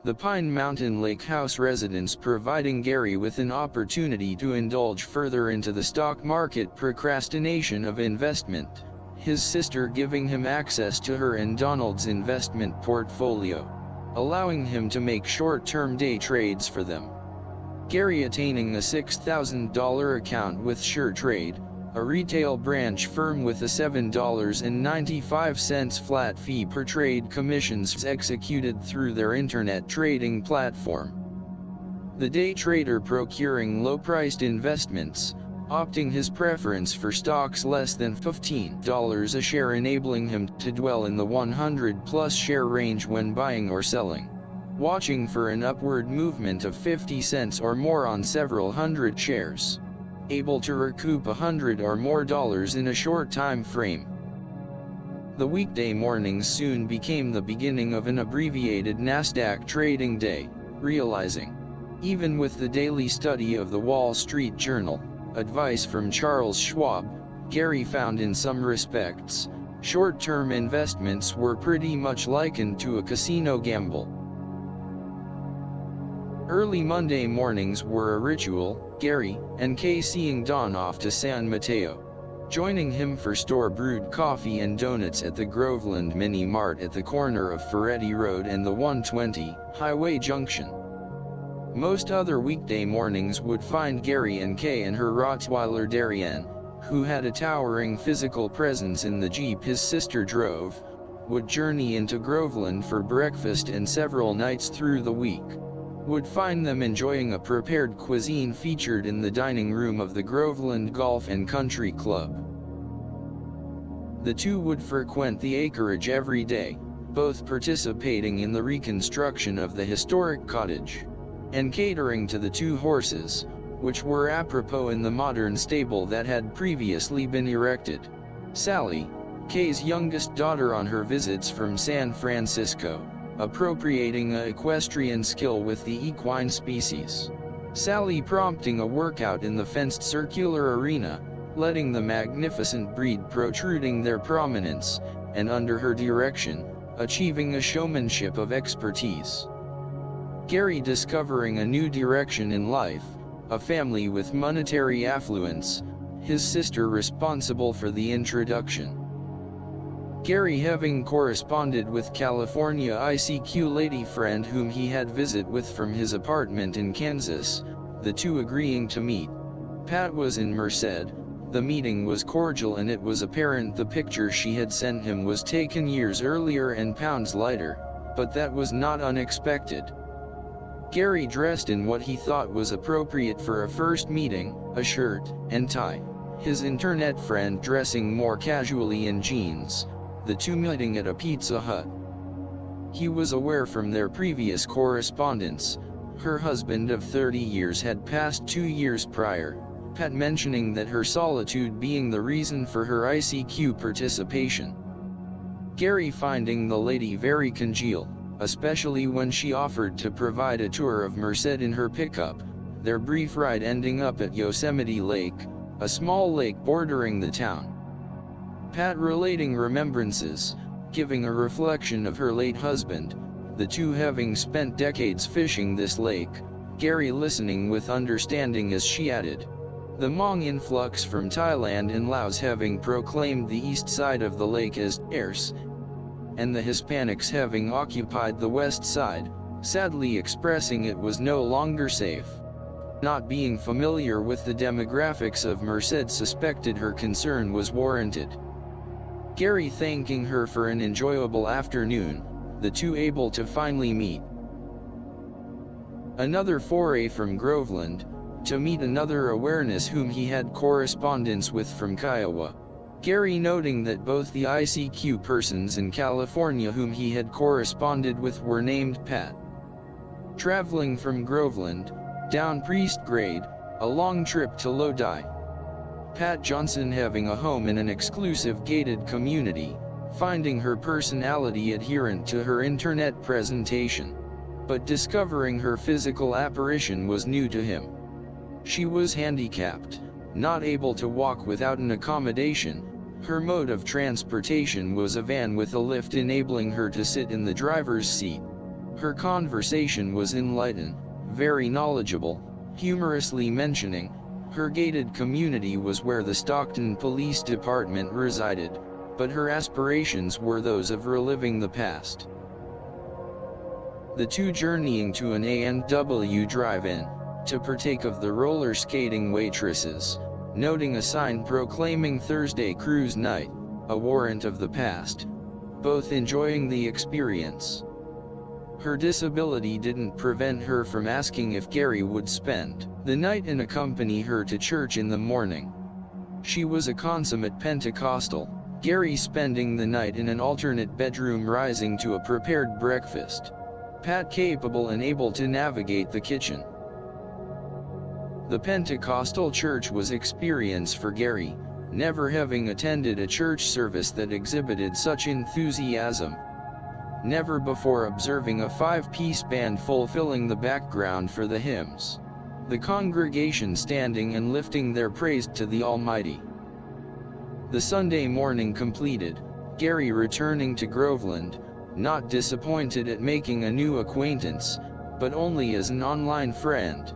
the Pine Mountain Lake House residence providing Gary with an opportunity to indulge further into the stock market procrastination of investment, his sister giving him access to her and Donald's investment portfolio, allowing him to make short-term day trades for them. Gary attaining a $6,000 account with SureTrade, a retail branch firm with a $7.95 flat fee per trade commissions executed through their internet trading platform. The day trader procuring low-priced investments, opting his preference for stocks less than $15 a share, enabling him to dwell in the 100-plus share range when buying or selling, watching for an upward movement of 50 cents or more on several hundred shares, able to recoup $100 or more in a short time frame. The weekday mornings soon became the beginning of an abbreviated NASDAG trading day, realizing, even with the daily study of the Wall Street Journal, advice from Charles Schwab, Gary found in some respects, short-term investments were pretty much likened to a casino gamble. Early Monday mornings were a ritual, Gary and Kay seeing Don off to San Mateo, joining him for store-brewed coffee and donuts at the Groveland Mini Mart at the corner of Ferretti Road and the 120 Highway Junction. Most other weekday mornings would find Gary and Kay and her Rottweiler Darien, who had a towering physical presence in the Jeep his sister drove, would journey into Groveland for breakfast, and several nights through the week would find them enjoying a prepared cuisine featured in the dining room of the Groveland Golf and Country Club. The two would frequent the acreage every day, both participating in the reconstruction of the historic cottage, and catering to the two horses, which were apropos in the modern stable that had previously been erected. Sally, Kay's youngest daughter, on her visits from San Francisco, appropriating a equestrian skill with the equine species. Sally prompting a workout in the fenced circular arena, letting the magnificent breed protruding their prominence, and under her direction, achieving a showmanship of expertise. Gary discovering a new direction in life, a family with monetary affluence, his sister responsible for the introduction. Gary having corresponded with California ICQ lady friend whom he had visit with from his apartment in Kansas, the two agreeing to meet. Pat was in Merced. The meeting was cordial, and it was apparent the picture she had sent him was taken years earlier and pounds lighter, but that was not unexpected. Gary dressed in what he thought was appropriate for a first meeting, a shirt and tie. His internet friend dressing more casually in jeans, the two meeting at a Pizza Hut. He was aware from their previous correspondence, her husband of 30 years had passed 2 years prior, Pat mentioning that her solitude being the reason for her ICQ participation. Gary finding the lady very congenial, especially when she offered to provide a tour of Merced in her pickup, their brief ride ending up at Yosemite Lake, a small lake bordering the town. Pat relating remembrances, giving a reflection of her late husband, the two having spent decades fishing this lake, Gary listening with understanding as she added, the Hmong influx from Thailand and Laos having proclaimed the east side of the lake as theirs, and the Hispanics having occupied the west side, sadly expressing it was no longer safe. Not being familiar with the demographics of Merced, suspected her concern was warranted. Gary thanking her for an enjoyable afternoon, the two able to finally meet. Another foray from Groveland, to meet another awareness whom he had correspondence with from Kiowa. Gary noting that both the ICQ persons in California whom he had corresponded with were named Pat. Traveling from Groveland, down Priest Grade, a long trip to Lodi. Pat Johnson having a home in an exclusive gated community, finding her personality adherent to her internet presentation. But discovering her physical apparition was new to him. She was handicapped, not able to walk without an accommodation. Her mode of transportation was a van with a lift enabling her to sit in the driver's seat. Her conversation was enlightening, very knowledgeable, humorously mentioning her gated community was where the Stockton Police Department resided, but her aspirations were those of reliving the past. The two journeying to an A&W drive-in to partake of the roller skating waitresses, noting a sign proclaiming Thursday cruise night, a warrant of the past, both enjoying the experience. Her disability didn't prevent her from asking if Gary would spend the night and accompany her to church in the morning. She was a consummate Pentecostal, Gary spending the night in an alternate bedroom rising to a prepared breakfast. Pat capable and able to navigate the kitchen. The Pentecostal church was experience for Gary, never having attended a church service that exhibited such enthusiasm. Never before observing a five-piece band fulfilling the background for the hymns. The congregation standing and lifting their praise to the Almighty. The Sunday morning completed, Gary returning to Groveland, not disappointed at making a new acquaintance, but only as an online friend.